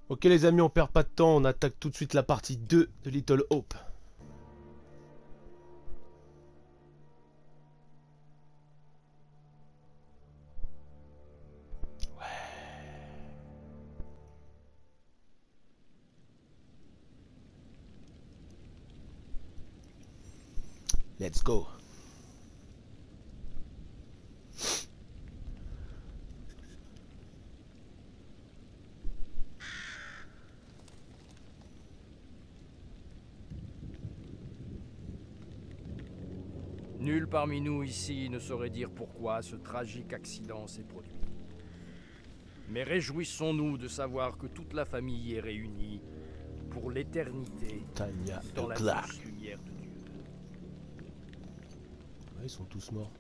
Ok les amis, on perd pas de temps, on attaque tout de suite la partie 2 de Little Hope. Let's go. Nul parmi nous ici ne saurait dire pourquoi ce tragique accident s'est produit. Mais réjouissons-nous de savoir que toute la famille est réunie pour l'éternité Tanya dans la Clark. douce lumière de Dieu. Ouais, ils sont tous morts.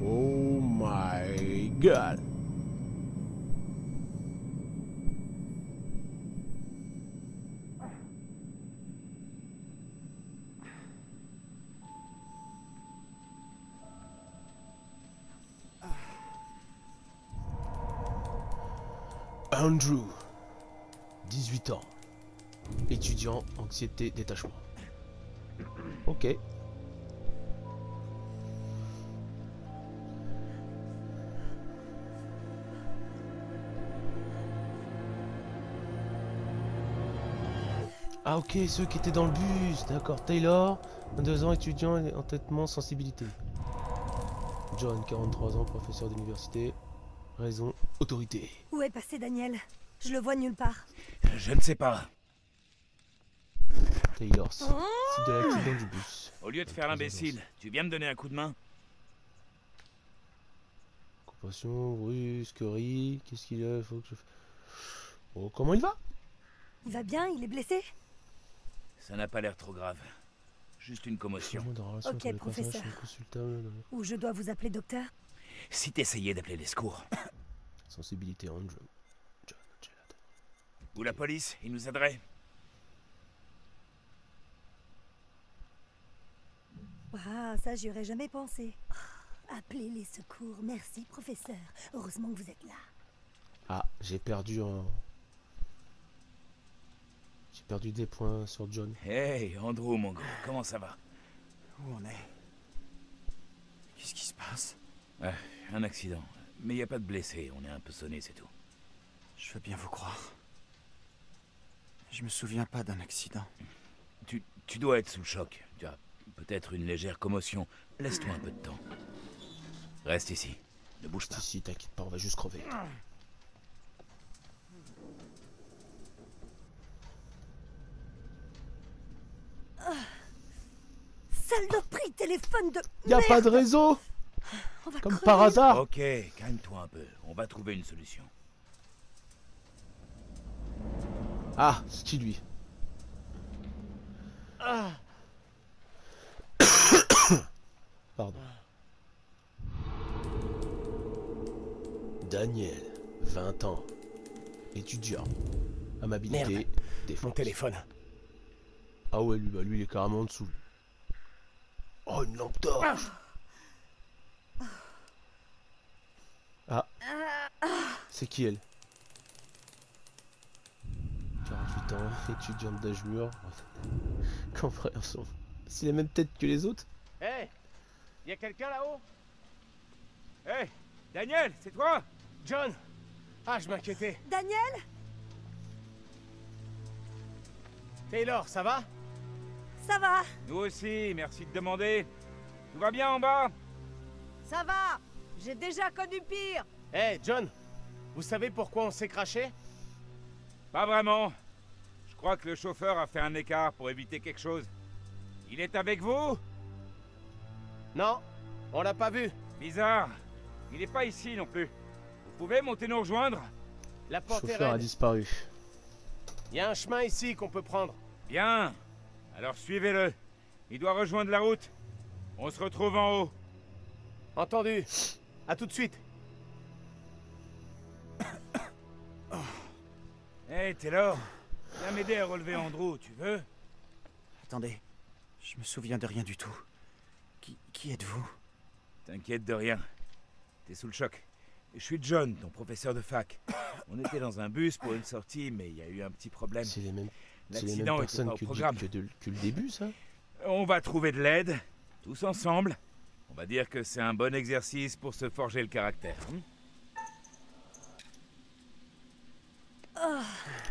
Oh my god. Andrew, 18 ans, étudiant, anxiété, détachement. Ok. Ah ok, ceux qui étaient dans le bus, d'accord. Taylor, 22 ans, étudiant, entêtement, sensibilité. John, 43 ans, professeur d'université. Raison, autorité. Où est passé Daniel? Je le vois nulle part. Je ne sais pas. Taylor, site de l'accident du bus. Au lieu de faire l'imbécile, tu viens me donner un coup de main? Compassion, brusquerie, qu'est-ce qu'il a? Faut que je... Oh, comment il va? Il va bien? Il est blessé? Ça n'a pas l'air trop grave. Juste une commotion. Changement de relation Ok, entre les personnages professeur. sont consultables. Ou je dois vous appeler docteur? Si t'essayais d'appeler les secours. Sensibilité, Andrew. John, Gelato. Ou la police, ils nous aideraient. Ah, ça j'y aurais jamais pensé. Oh, appelez les secours. Merci, professeur. Heureusement que vous êtes là. Ah, j'ai perdu un... J'ai perdu des points sur John. Hey, Andrew, mon gros, comment ça va? Où on est? Qu'est-ce qui se passe? Un accident. Mais y a pas de blessés, on est un peu sonné, c'est tout. Je veux bien vous croire. Je me souviens pas d'un accident. Tu dois être sous le choc. Tu as peut-être une légère commotion. Laisse-toi un peu de temps. Reste ici. Ne bouge pas. Ici, t'inquiète pas, on va juste crever. Saloperie téléphone de... Y a pas de réseau! On va Comme crever. par hasard! Ok, calme-toi un peu. On va trouver une solution. Ah, c'est qui lui? Pardon. Daniel, 20 ans. Étudiant. Amabilité, Merde. défense. Mon téléphone. Ah ouais, lui, bah, lui, il est carrément en dessous. Oh, une lampe torche! Ah. C'est qui elle? 48 ans, étudiante d'âge mûr. Compréhension. C'est la même tête que les autres? Hé, y a quelqu'un là-haut? Hé, Daniel, c'est toi? John! Ah, je m'inquiétais. Daniel? Taylor, ça va? Ça va? Nous aussi, merci de demander. Tout va bien en bas? Ça va. J'ai déjà connu pire. Hé, John, vous savez pourquoi on s'est craché? Pas vraiment. Je crois que le chauffeur a fait un écart pour éviter quelque chose. Il est avec vous? Non, on l'a pas vu. Bizarre. Il n'est pas ici non plus. Vous pouvez monter nous rejoindre? La Le porte est chauffeur a raide. disparu. Y a un chemin ici qu'on peut prendre. Bien. Alors suivez-le. Il doit rejoindre la route. On se retrouve en haut. Entendu. À tout de suite. Hey, Taylor. Viens m'aider à relever Andrew, tu veux? Attendez, je me souviens de rien du tout. Qui êtes-vous? T'inquiète de rien. T'es sous le choc. Je suis John, ton professeur de fac. On était dans un bus pour une sortie, mais il y a eu un petit problème. C'est les mêmes L'accident était personnes pas au que programme. que le début, ça? On va trouver de l'aide, tous ensemble. On va dire que c'est un bon exercice pour se forger le caractère.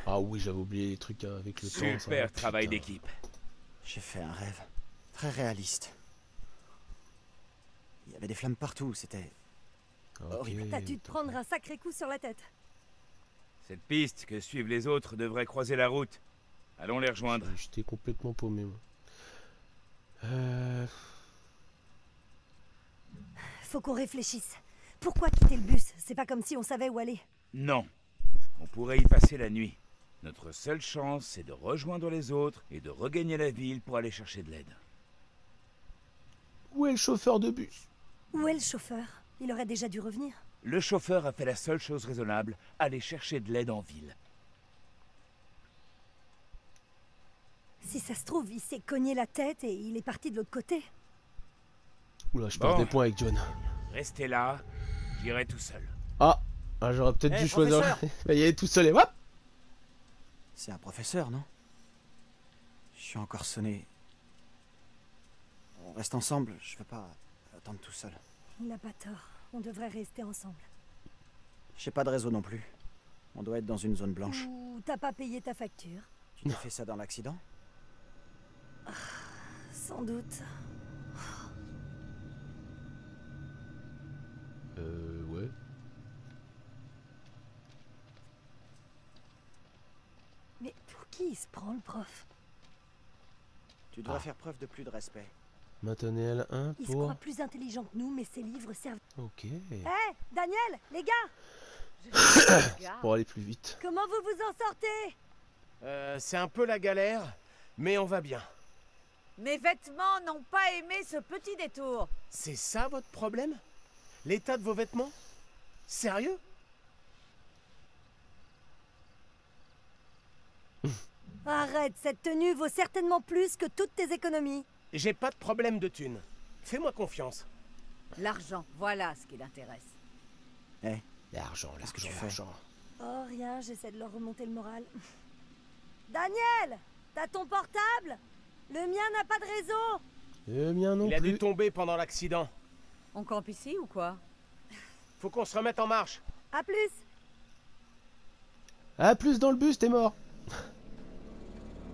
Ah oui, j'avais oublié les trucs avec le temps. ça. Super travail Putain. d'équipe. J'ai fait un rêve. Très réaliste. Il y avait des flammes partout, c'était... Ok, T'as dû te prendre un sacré coup sur la tête. Cette piste que suivent les autres devrait croiser la route. Allons les rejoindre. J'étais complètement paumé, moi. Faut qu'on réfléchisse. Pourquoi quitter le bus? C'est pas comme si on savait où aller. Non. On pourrait y passer la nuit. Notre seule chance, c'est de rejoindre les autres et de regagner la ville pour aller chercher de l'aide. Où est le chauffeur de bus? Où est le chauffeur? Il aurait déjà dû revenir. Le chauffeur a fait la seule chose raisonnable, aller chercher de l'aide en ville. Si ça se trouve, il s'est cogné la tête et il est parti de l'autre côté. Oula, je Bon. perds des points avec John. Restez là, j'irai tout seul. Ah, j'aurais peut-être Hey, dû choisir. professeur. Il y est tout seul et hop. C'est un professeur, non? Je suis encore sonné. On reste ensemble, je veux pas attendre tout seul. Il n'a pas tort. On devrait rester ensemble. J'ai pas de réseau non plus. On doit être dans une zone blanche. Ou t'as pas payé ta facture? Tu t'es fait ça dans l'accident? Sans doute. Ouais. Mais pour qui il se prend, le prof? Tu dois Ah. faire preuve de plus de respect. Maternelle 1 Il se pour... croit plus intelligent que nous, mais ses livres servent... Ok. Hé, Daniel, les gars, Pour aller plus vite. comment vous vous en sortez? C'est un peu la galère, mais on va bien. Mes vêtements n'ont pas aimé ce petit détour. C'est ça votre problème? L'état de vos vêtements? Sérieux? Arrête, cette tenue vaut certainement plus que toutes tes économies. J'ai pas de problème de thunes. Fais-moi confiance. L'argent, voilà ce qui l'intéresse. L'argent, Qu'est-ce que tu l'argent, fais? l'argent. Oh, rien, j'essaie de leur remonter le moral. Daniel, t'as ton portable? Le mien n'a pas de réseau. Le mien non Il a dû plus. tomber pendant l'accident. On campe ici ou quoi? Faut qu'on se remette en marche. À plus. Ah, plus dans le bus, t'es mort.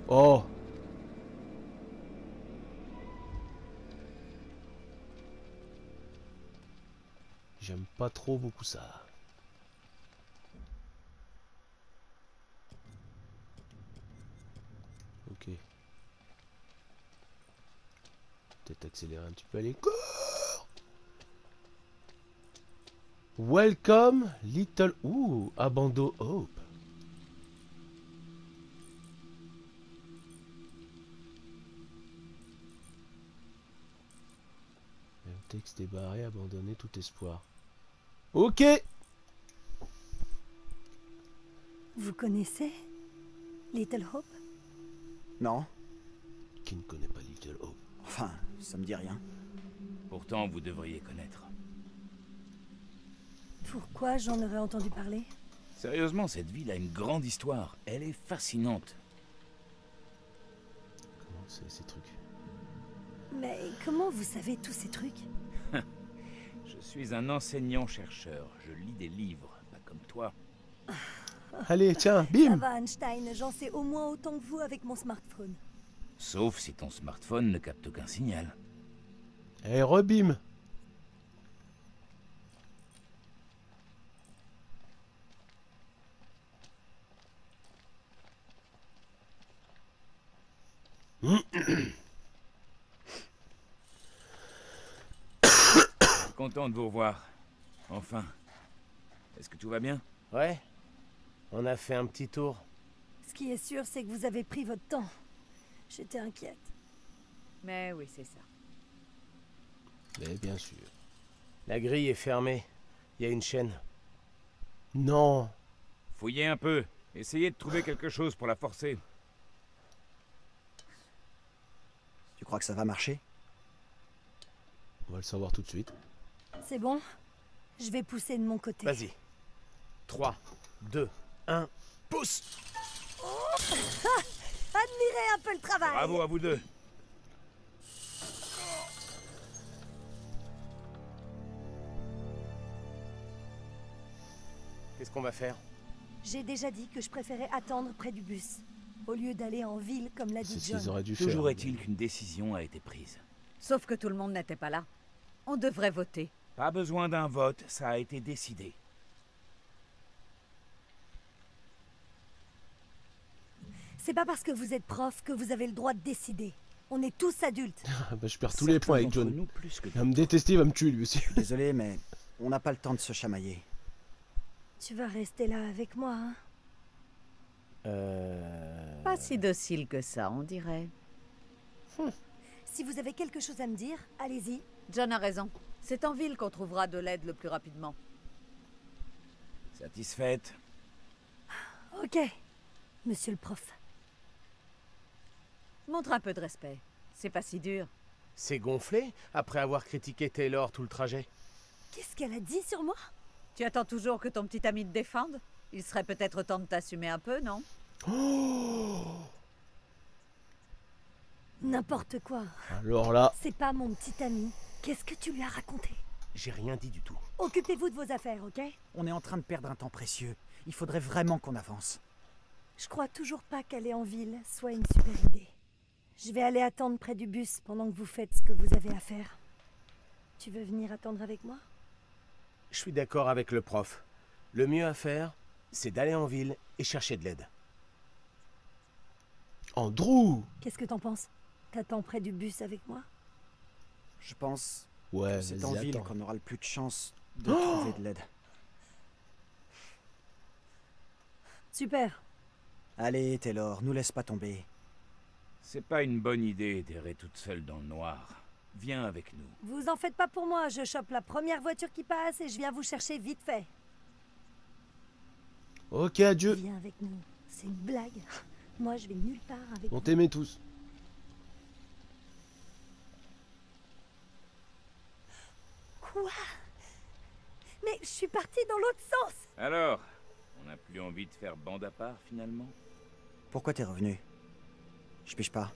Oh. J'aime pas trop beaucoup ça. Ok. Peut-être accélérer un petit peu. Allez, cours! Welcome, little... Ouh, Abando Hope. Le texte est barré, abandonner tout espoir. Ok. Vous connaissez Little Hope? Non? Qui ne connaît pas Little Hope? Enfin, ça me dit rien. Pourtant, vous devriez connaître. Pourquoi j'en aurais entendu parler? Sérieusement, cette ville a une grande histoire. Elle est fascinante. Comment c'est ces trucs? Mais comment vous savez tous ces trucs? Je suis un enseignant-chercheur. Je lis des livres, pas comme toi. Allez, tiens, Ça bim! va, Einstein, j'en sais au moins autant que vous avec mon smartphone. Sauf si ton smartphone ne capte aucun signal. Allez, rebim! Content de vous revoir. Enfin. Est-ce que tout va bien? Ouais. On a fait un petit tour. Ce qui est sûr, c'est que vous avez pris votre temps. J'étais inquiète. Mais oui, c'est ça. Mais bien sûr. La grille est fermée. Il y a une chaîne. Non. Fouillez un peu. Essayez de trouver quelque chose pour la forcer. Tu crois que ça va marcher? On va le savoir tout de suite. C'est bon? Je vais pousser de mon côté. Vas-y. 3, 2, 1, pousse! Admirez un peu le travail. Bravo à vous deux. Qu'est-ce qu'on va faire? J'ai déjà dit que je préférais attendre près du bus, au lieu d'aller en ville comme l'a C'est dit ce qu'ils John. auraient dû faire. Toujours est-il qu'une décision a été prise. Sauf que tout le monde n'était pas là. On devrait voter. Pas besoin d'un vote, ça a été décidé. C'est pas parce que vous êtes prof que vous avez le droit de décider. On est tous adultes. Ah bah, je perds tous les points avec Certains John. d'entre nous plus que Il va me détester, il va me tuer lui aussi. Désolé, mais on n'a pas le temps de se chamailler. Tu vas rester là avec moi, hein? Pas si docile que ça, on dirait. Si vous avez quelque chose à me dire, allez-y. John a raison. C'est en ville qu'on trouvera de l'aide le plus rapidement. Satisfaite? Ok, monsieur le prof. Montre un peu de respect. C'est pas si dur. C'est gonflé après avoir critiqué Taylor tout le trajet. Qu'est-ce qu'elle a dit sur moi? Tu attends toujours que ton petit ami te défende? Il serait peut-être temps de t'assumer un peu, non? N'importe quoi. Alors là, C'est pas mon petit ami. Qu'est-ce que tu lui as raconté? J'ai rien dit du tout. Occupez-vous de vos affaires, ok? On est en train de perdre un temps précieux. Il faudrait vraiment qu'on avance. Je crois toujours pas qu'aller en ville soit une super idée. Je vais aller attendre près du bus pendant que vous faites ce que vous avez à faire. Tu veux venir attendre avec moi? Je suis d'accord avec le prof. Le mieux à faire, c'est d'aller en ville et chercher de l'aide. Andrew! Qu'est-ce que t'en penses? T'attends près du bus avec moi? Je pense Ouais, que c'est en vas-y, ville attends. qu'on aura le plus de chance de trouver de l'aide. Super. Allez, Taylor, nous laisse pas tomber. C'est pas une bonne idée d'errer toute seule dans le noir. Viens avec nous. Vous en faites pas pour moi, je chope la première voiture qui passe et je viens vous chercher vite fait. Ok, adieu. Viens avec nous. C'est une blague. Moi, je vais nulle part avec On vous. t'aimait tous. Quoi? Mais je suis partie dans l'autre sens. Alors, on n'a plus envie de faire bande à part finalement? Pourquoi t'es revenu? Je piche pas.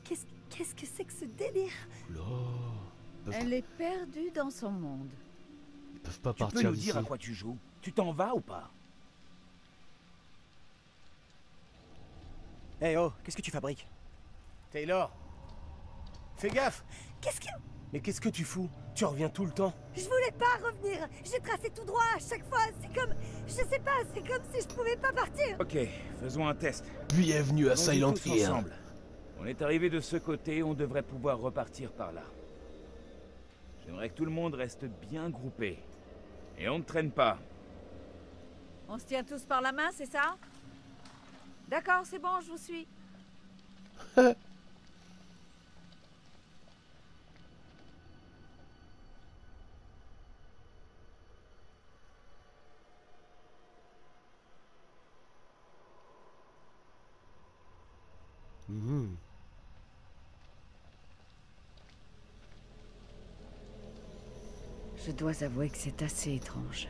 Qu'est-ce que c'est que ce délire? Oula. Elle est perdue dans son monde. Ils peuvent pas Tu peux partir nous d'ici. dire à quoi tu joues? Tu t'en vas ou pas? Eh oh, qu'est-ce que tu fabriques? Taylor! Fais gaffe! Qu'est-ce que... Mais qu'est-ce que tu fous? Tu reviens tout le temps. Je voulais pas revenir. J'ai tracé tout droit à chaque fois. C'est comme... Je sais pas, c'est comme si je pouvais pas partir. Ok, faisons un test. Bienvenue à Allons-y Silent tous Hill. ensemble. On est arrivé de ce côté, on devrait pouvoir repartir par là. J'aimerais que tout le monde reste bien groupé. Et on ne traîne pas. On se tient tous par la main, c'est ça? D'accord, c'est bon, je vous suis. Mhm. Je dois avouer que c'est assez étrange.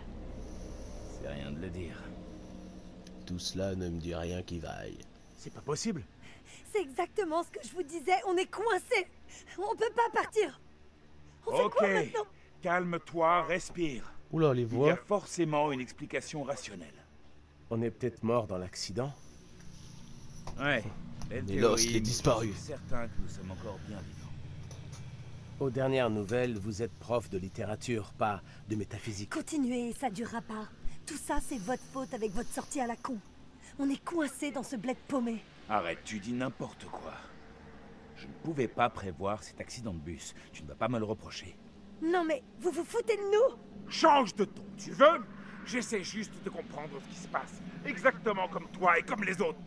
C'est rien de le dire. Tout cela ne me dit rien qui vaille. C'est pas possible. C'est exactement ce que je vous disais. On est coincés. On peut pas partir. On fait quoi maintenant? Calme-toi, respire. Oula, les Il y voix. a forcément une explication rationnelle. On est peut-être mort dans l'accident. Ouais. Belle Mais théorie, l'os, il est mais disparu. Je suis certain que nous sommes encore bien vivants. Aux dernières nouvelles, vous êtes prof de littérature, pas de métaphysique. Continuez, ça durera pas. Tout ça, c'est votre faute avec votre sortie à la con. On est coincés dans ce bled paumé. Arrête, tu dis n'importe quoi. Je ne pouvais pas prévoir cet accident de bus. Tu ne vas pas me le reprocher. Non mais, vous vous foutez de nous? Change de ton, tu veux? J'essaie juste de comprendre ce qui se passe. Exactement comme toi et comme les autres.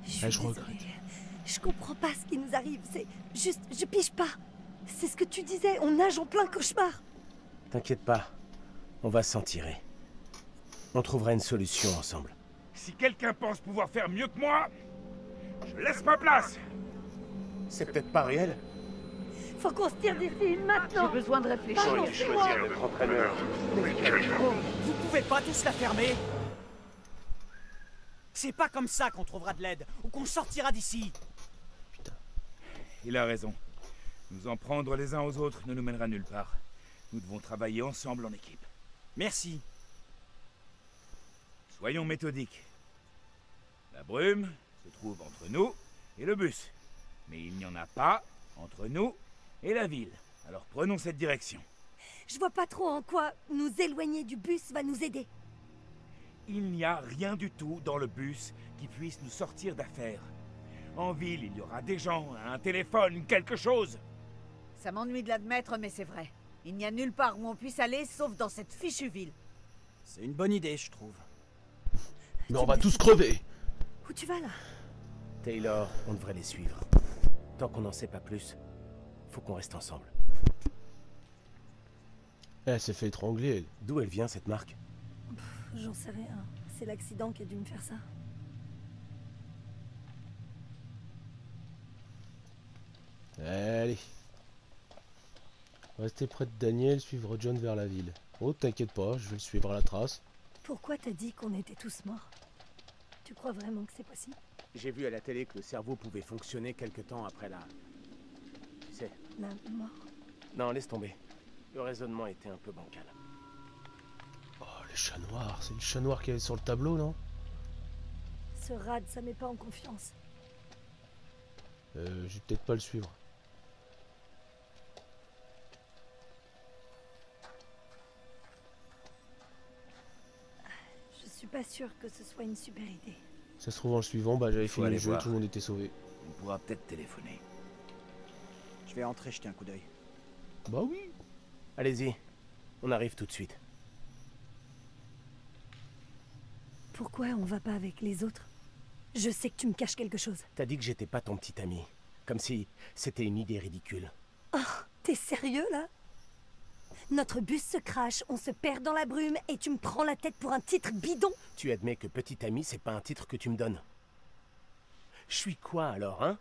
Je suis Ah, je désolée. regrette. Je comprends pas ce qui nous arrive. C'est juste... Je pige pas. C'est ce que tu disais, on nage en plein cauchemar. T'inquiète pas, on va s'en tirer. On trouvera une solution ensemble. Si quelqu'un pense pouvoir faire mieux que moi, je laisse ma place. C'est peut-être pas réel. Faut qu'on se tire d'ici, maintenant. J'ai besoin de réfléchir. Notre entraîneur. Vous pouvez pas tous la fermer? C'est pas comme ça qu'on trouvera de l'aide, ou qu'on sortira d'ici. Il a raison. Nous en prendre les uns aux autres ne nous mènera nulle part. Nous devons travailler ensemble en équipe. Merci. Soyons méthodiques. La brume se trouve entre nous et le bus. Mais il n'y en a pas entre nous et la ville. Alors prenons cette direction. Je vois pas trop en quoi nous éloigner du bus va nous aider. Il n'y a rien du tout dans le bus qui puisse nous sortir d'affaire. En ville, il y aura des gens, un téléphone, quelque chose. Ça m'ennuie de l'admettre, mais c'est vrai. Il n'y a nulle part où on puisse aller, sauf dans cette fichue ville. C'est une bonne idée, je trouve. Mais on va tous crever. Où tu vas là? Taylor, on devrait les suivre. Tant qu'on n'en sait pas plus, faut qu'on reste ensemble. Elle s'est fait étrangler, elle. D'où elle vient cette marque? J'en sais rien. C'est l'accident qui a dû me faire ça. Allez. Restez près de Daniel, suivre John vers la ville. Oh, t'inquiète pas, je vais le suivre à la trace. Pourquoi t'as dit qu'on était tous morts? Tu crois vraiment que c'est possible? J'ai vu à la télé que le cerveau pouvait fonctionner quelque temps après la... Tu sais... La mort? Non, laisse tomber. Le raisonnement était un peu bancal. Oh, le chat noir. C'est le chat noir qui est sur le tableau, non? Ce rad, ça met pas en confiance. Je vais peut-être pas le suivre. Je suis pas sûre que ce soit une super idée. Ça se trouve en le suivant, bah j'avais Faut fini le aller jeu, voir. tout le monde était sauvé. On pourra peut-être téléphoner. Je vais entrer jeter un coup d'œil. Bah oui. Allez-y, on arrive tout de suite. Pourquoi on va pas avec les autres? Je sais que tu me caches quelque chose. T'as dit que j'étais pas ton petit ami. Comme si c'était une idée ridicule. Oh, t'es sérieux là? Notre bus se crache, on se perd dans la brume et tu me prends la tête pour un titre bidon? Tu admets que petit ami, c'est pas un titre que tu me donnes. Je suis quoi alors, hein?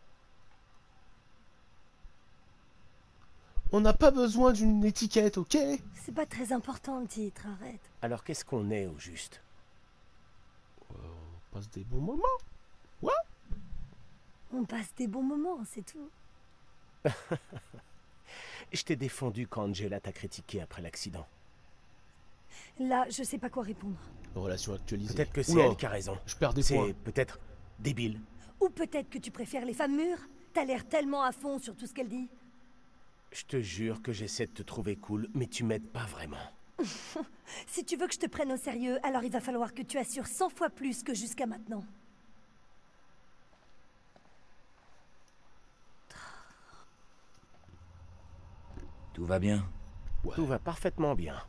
On n'a pas besoin d'une étiquette, ok? C'est pas très important le titre, arrête. Alors qu'est-ce qu'on est au juste? On passe des bons moments. Ouais. On passe des bons moments, c'est tout. Je t'ai défendu quand Angela t'a critiqué après l'accident. Là, je sais pas quoi répondre. Relation actualisée. Peut-être que c'est Oula, elle qui a raison. je perds des points. C'est peut-être débile. Ou peut-être que tu préfères les femmes mûres? T'as l'air tellement à fond sur tout ce qu'elle dit. Je te jure que j'essaie de te trouver cool, mais tu m'aides pas vraiment. Si tu veux que je te prenne au sérieux, alors il va falloir que tu assures 100 fois plus que jusqu'à maintenant. Tout va bien? Ouais. Tout va parfaitement bien.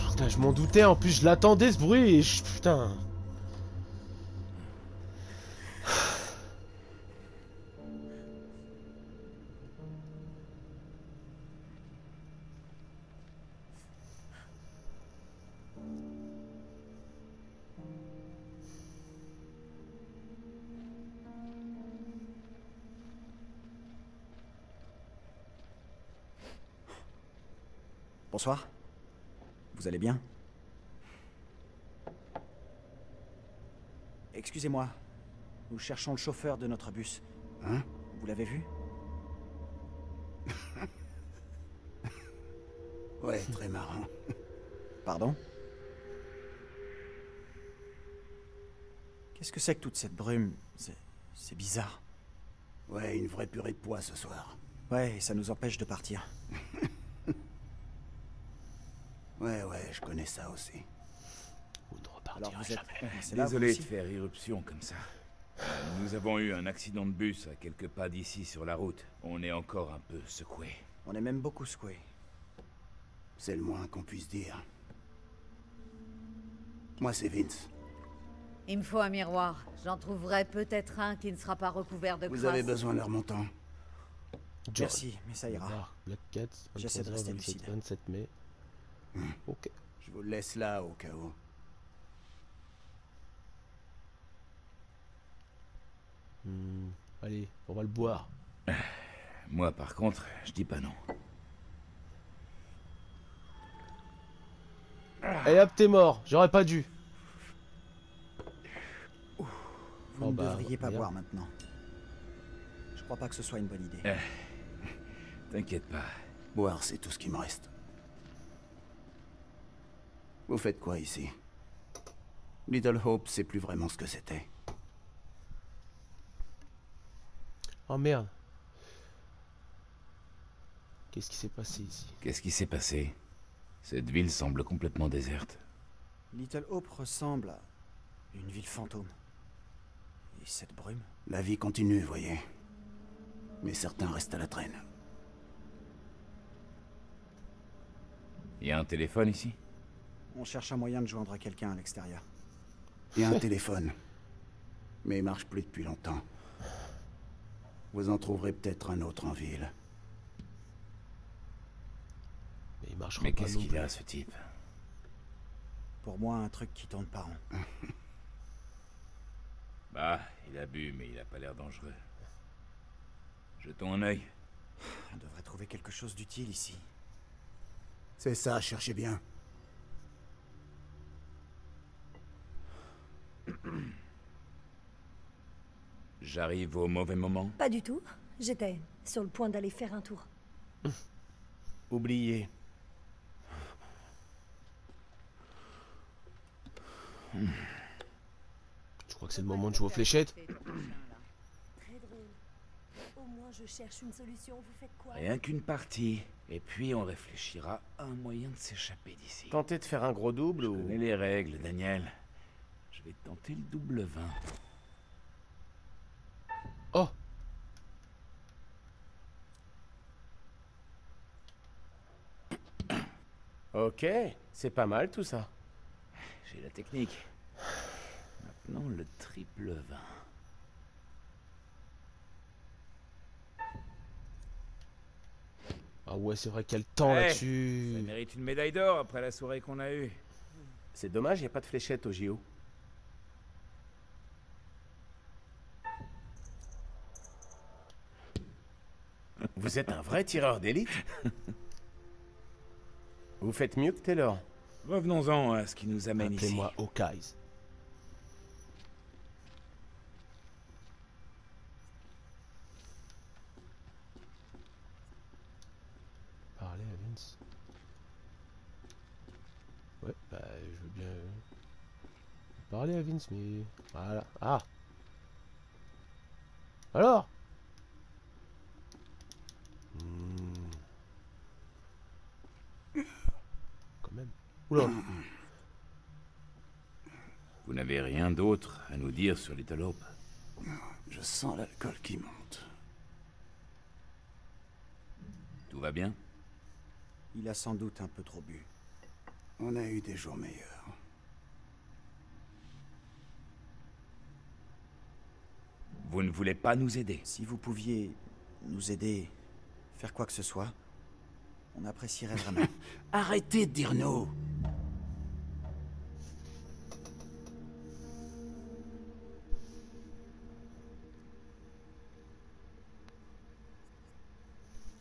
Putain, je m'en doutais, en plus je l'attendais ce bruit et putain. Bonsoir. Vous allez bien? Excusez-moi. Nous cherchons le chauffeur de notre bus. Hein? Vous l'avez vu? Ouais, très marrant. Pardon? Qu'est-ce que c'est que toute cette brume? C'est bizarre. Ouais, une vraie purée de pois ce soir. Ouais, et ça nous empêche de partir. Ouais, je connais ça aussi. Vous ne repartez Alors partirai vous êtes... jamais. c'est là, vous Désolé de aussi faire irruption comme ça. Nous avons eu un accident de bus à quelques pas d'ici sur la route. On est encore un peu secoué. On est même beaucoup secoués. C'est le moins qu'on puisse dire. Moi, c'est Vince. Il me faut un miroir. J'en trouverai peut-être un qui ne sera pas recouvert de crasse. Vous avez besoin d'un montant. John. Merci, mais ça ira. Dark Black Cat, J'essaie de 23h, rester 27, lucide. 27 mai. Ok. Je vous le laisse là, au cas où. Allez, on va le boire. Moi, par contre, je dis pas non. Et hop, t'es mort. J'aurais pas dû. Vous Oh ne bah, devriez pas merde. boire maintenant. Je crois pas que ce soit une bonne idée. T'inquiète pas. Boire, c'est tout ce qui me reste. Vous faites quoi ici? Little Hope, c'est plus vraiment ce que c'était. Oh merde. Qu'est-ce qui s'est passé ici? Qu'est-ce qui s'est passé? Cette ville semble complètement déserte. Little Hope ressemble à une ville fantôme. Et cette brume? La vie continue, voyez. Mais certains restent à la traîne. Y a un téléphone ici? On cherche un moyen de joindre quelqu'un à l'extérieur. Il y a un téléphone. Mais il marche plus depuis longtemps. Vous en trouverez peut-être un autre en ville. Mais il marchera Mais pas qu'est-ce non qu'il plus. a, ce type? Pour moi, un truc qui tourne pas rond. Bah, il a bu, mais il a pas l'air dangereux. Jetons un œil. On devrait trouver quelque chose d'utile ici. C'est ça, cherchez bien. J'arrive au mauvais moment. Pas du tout. J'étais sur le point d'aller faire un tour. Oublié. Je crois que c'est le moment de jouer aux fléchettes. Très drôle. Au moins, je cherche une solution. Vous faites quoi? Rien qu'une partie. Et puis on réfléchira à un moyen de s'échapper d'ici. Tenter de faire un gros double Je ou... connais les règles, Daniel. Je vais tenter le double 20. Oh! Ok, c'est pas mal tout ça. J'ai la technique. Maintenant le triple 20. Ah ouais, c'est vrai qu'il y a le temps Ouais, là-dessus. Ça mérite une médaille d'or après la soirée qu'on a eue. C'est dommage, y a pas de fléchette au JO. Vous êtes un vrai tireur d'élite. Vous faites mieux que Taylor. Revenons-en à ce qui nous amène ici. Appelez-moi Hawkeyes. Parler à Vince. Ouais, bah je veux bien parler à Vince, mais voilà. Ah. Alors. Quand même. Oula. Vous n'avez rien d'autre à nous dire sur Little Hope? Je sens l'alcool qui monte. Tout va bien? Il a sans doute un peu trop bu. On a eu des jours meilleurs. Vous ne voulez pas nous aider? Si vous pouviez nous aider, faire quoi que ce soit, on apprécierait vraiment. Arrêtez de dire non.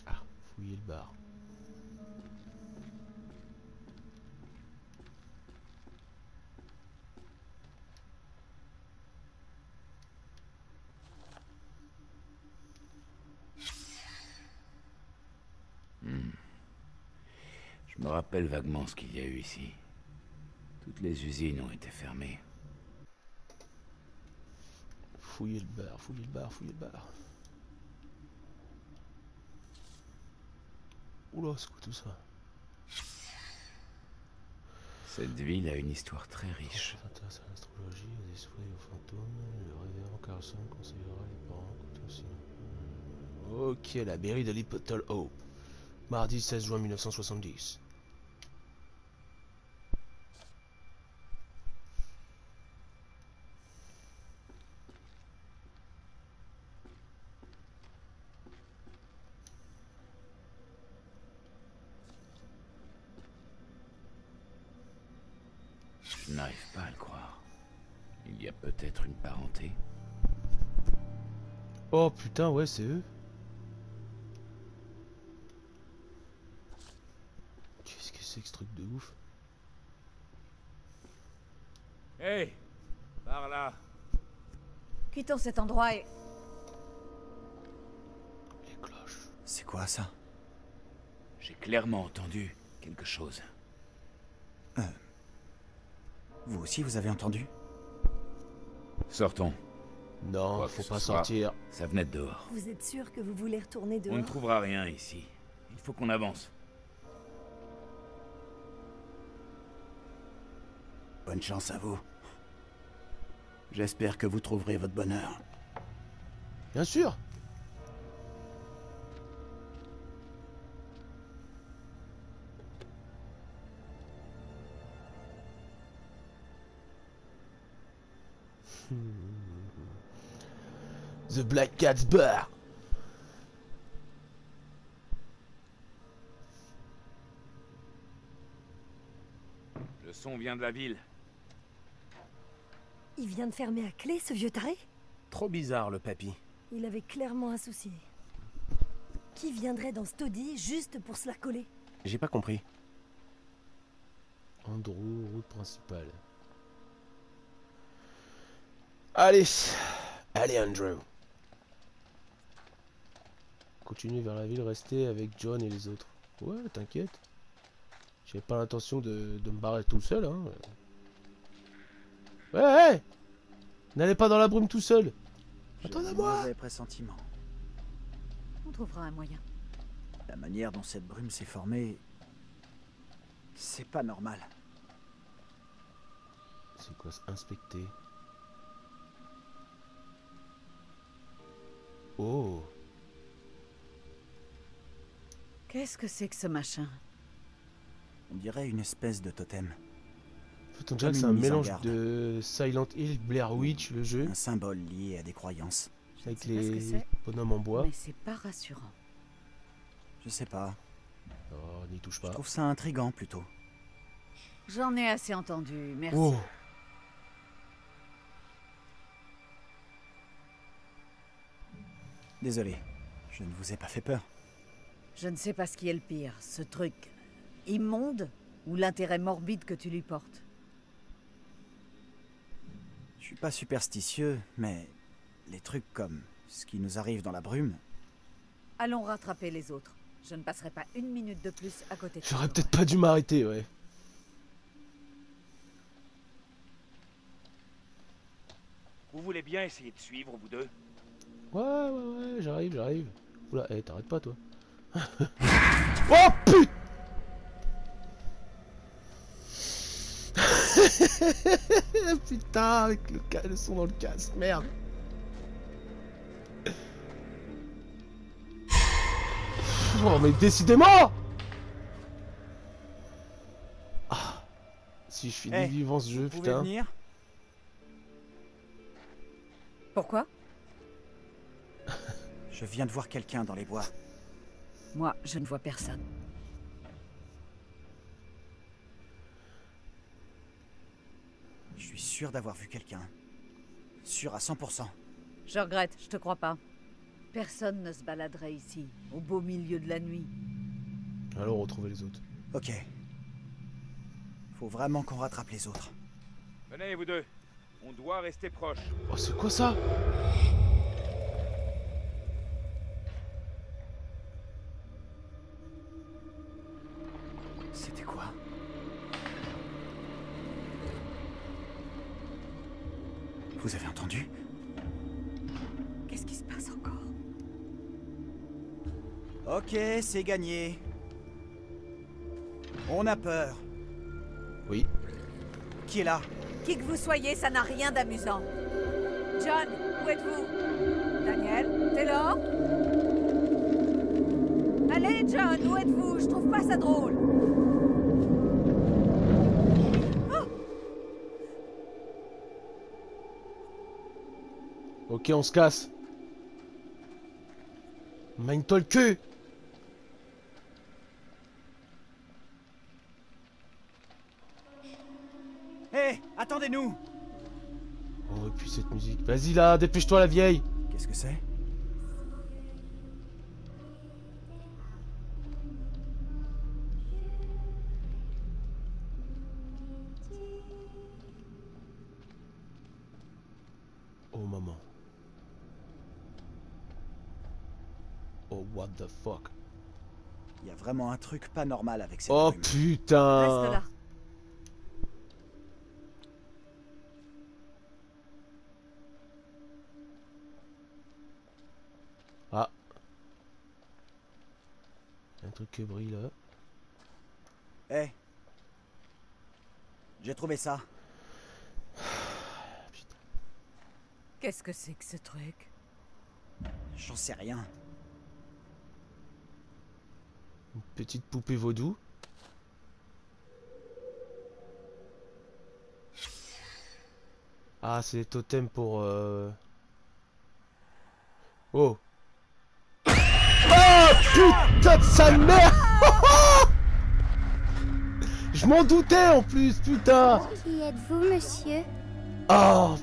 Ah, fouiller le bar. Je me rappelle vaguement ce qu'il y a eu ici. Toutes les usines ont été fermées. Fouiller le bar, fouiller le bar, fouiller le bar. Oula, c'est quoi tout ça? Cette ville a une histoire très riche. S'intéresse à l'astrologie, aux esprits et aux fantômes. Le révérend Carlson conseillera les parents contre aussi. Ok, la mairie de Little Hope. Mardi 16 juin 1970. Je n'arrive pas à le croire. Il y a peut-être une parenté. Oh putain, ouais, c'est eux. Qu'est-ce que c'est que ce truc de ouf? Hey, par là. Quittons cet endroit et... Les cloches. C'est quoi ça? J'ai clairement entendu quelque chose. Vous aussi, vous avez entendu? Sortons. Non, Quoi que faut ce pas soit, sortir. Ça venait de dehors. Vous êtes sûr que vous voulez retourner dehors? On ne trouvera rien ici. Il faut qu'on avance. Bonne chance à vous. J'espère que vous trouverez votre bonheur. Bien sûr. The Black Cat's Bar. Le son vient de la ville. Il vient de fermer à clé, ce vieux taré? Trop bizarre, le papy. Il avait clairement un souci. Qui viendrait dans ce taudis juste pour se la coller? J'ai pas compris. Andrew, route principale. Allez, allez Andrew. Continuez vers la ville, restez avec John et les autres. Ouais, t'inquiète. J'avais pas l'intention de me barrer tout seul, hein. Ouais, n'allez pas dans la brume tout seul. Attendez-moi. Mauvais pressentiment. On trouvera un moyen. La manière dont cette brume s'est formée... C'est pas normal. C'est quoi, inspecter? Oh. Qu'est-ce que c'est que ce machin? On dirait une espèce de totem. En fait, on dirait que c'est un mélange de Silent Hill, Blair Witch, le jeu, Un symbole lié à des croyances. avec sais pas ce que les c'est, bonhommes en bois. Mais c'est pas rassurant. Je sais pas. Oh, n'y touche Je pas. trouve ça intriguant plutôt. J'en ai assez entendu, merci. Oh. Désolé, je ne vous ai pas fait peur. Je ne sais pas ce qui est le pire, ce truc immonde ou l'intérêt morbide que tu lui portes. Je suis pas superstitieux, mais les trucs comme ce qui nous arrive dans la brume, Allons rattraper les autres. Je ne passerai pas une minute de plus à côté de J'aurais toi. peut-être pas dû m'arrêter, ouais. Vous voulez bien essayer de suivre, vous deux? Ouais, j'arrive. Oula, t'arrêtes pas, toi. Oh, putain. Putain, avec le son dans le casque, merde. Oh, mais décidément. Ah. Si je finis vivant ce jeu, vous pouvez putain. venir? Pourquoi? Je viens de voir quelqu'un dans les bois. Moi, je ne vois personne. Je suis sûr d'avoir vu quelqu'un. Sûr à 100%. Je regrette, je te crois pas. Personne ne se baladerait ici, au beau milieu de la nuit. Alors, retrouver les autres. Ok. Faut vraiment qu'on rattrape les autres. Venez, vous deux. On doit rester proches. Oh, c'est quoi ça? C'était quoi? Vous avez entendu? Qu'est-ce qui se passe encore? Ok, c'est gagné. On a peur. Oui. qui est là? Qui que vous soyez, ça n'a rien d'amusant. John, où êtes-vous? Daniel, Taylor? Allez, John, où êtes-vous? Je trouve pas ça drôle. Ok, on se casse. Mine-toi le cul. Hé, attendez-nous! Oh, et puis cette musique. Vas-y là, dépêche-toi la vieille. Qu'est-ce que c'est? Oh maman. Oh what the fuck. Il y a vraiment un truc pas normal avec cette Oh brume. putain. Reste là. Ah. Un truc qui brille là. Hé! J'ai trouvé ça. Qu'est-ce que c'est que ce truc? J'en sais rien. Une petite poupée vaudou. Ah, c'est les totems pour... Oh. Oh putain de sale merde. Je m'en doutais en plus, putain. Qui êtes-vous, monsieur? Oh.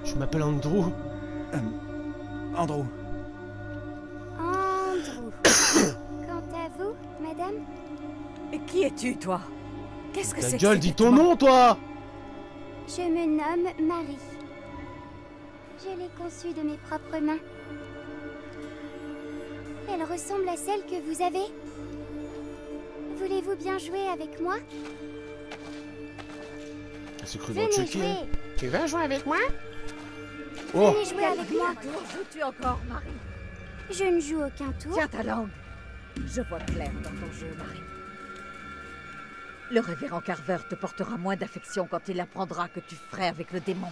Je m'appelle Andrew. Andrew. Andrew. Quant à vous, madame? Et qui es-tu, toi? Qu'est-ce que Ta c'est que gueule, ces dis ton vêtements? nom, toi. Je me nomme Marie. Je l'ai conçue de mes propres mains. Elle ressemble à celle que vous avez. Voulez-vous bien jouer avec moi? C'est cru dans Venez Chucky, jouer. hein. Tu veux jouer avec moi? Oh. Venez jouer avec moi. Tour joues-tu encore, Marie? Je ne joue aucun tour. Tiens ta langue. Je vois clair dans ton jeu, Marie. Le révérend Carver te portera moins d'affection quand il apprendra que tu ferais avec le démon.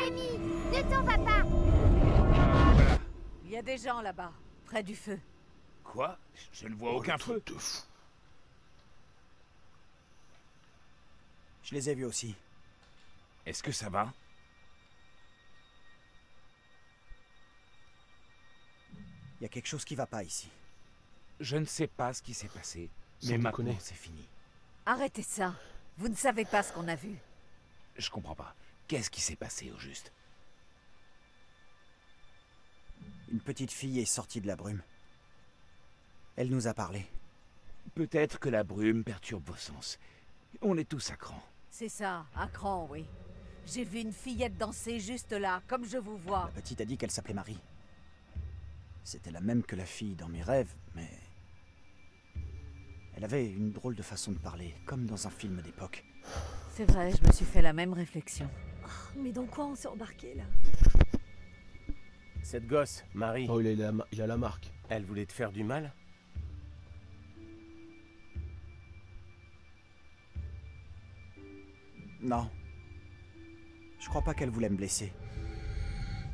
Amy, ne t'en va pas. Il y a des gens là-bas, près du feu. Quoi? Je ne vois aucun feu. De fou. Je les ai vus aussi. Est-ce que ça va? Il y a quelque chose qui va pas ici. Je ne sais pas ce qui s'est passé, Sans mais déconner. maintenant c'est fini. Arrêtez ça. Vous ne savez pas ce qu'on a vu. Je comprends pas. Qu'est-ce qui s'est passé au juste? Une petite fille est sortie de la brume. Elle nous a parlé. Peut-être que la brume perturbe vos sens. On est tous à cran. C'est ça, à cran, oui. J'ai vu une fillette danser juste là, comme je vous vois. La petite a dit qu'elle s'appelait Marie. C'était la même que la fille dans mes rêves, mais... Elle avait une drôle de façon de parler, comme dans un film d'époque. C'est vrai, je me suis fait la même réflexion. Mais dans quoi on s'est embarqué là? Cette gosse, Marie, Oh, il a la marque. elle voulait te faire du mal? Non. Je crois pas qu'elle voulait me blesser.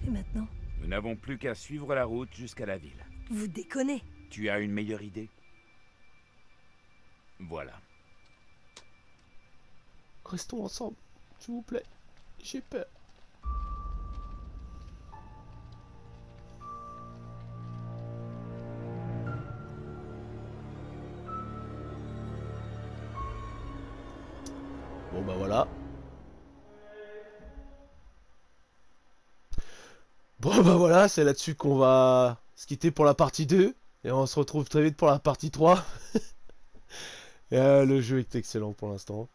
Et maintenant? Nous n'avons plus qu'à suivre la route jusqu'à la ville. Vous déconnez. Tu as une meilleure idée? Voilà. Restons ensemble, s'il vous plaît. J'ai peur. Bon bah voilà. Bon bah voilà, c'est là-dessus qu'on va se quitter pour la partie 2. Et on se retrouve très vite pour la partie 3. Et, le jeu est excellent pour l'instant.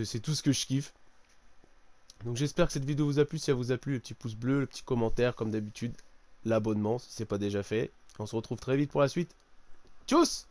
C'est tout ce que je kiffe. Donc j'espère que cette vidéo vous a plu. Si elle vous a plu, le petit pouce bleu, le petit commentaire comme d'habitude. L'abonnement si c'est pas déjà fait. On se retrouve très vite pour la suite. Tchuss!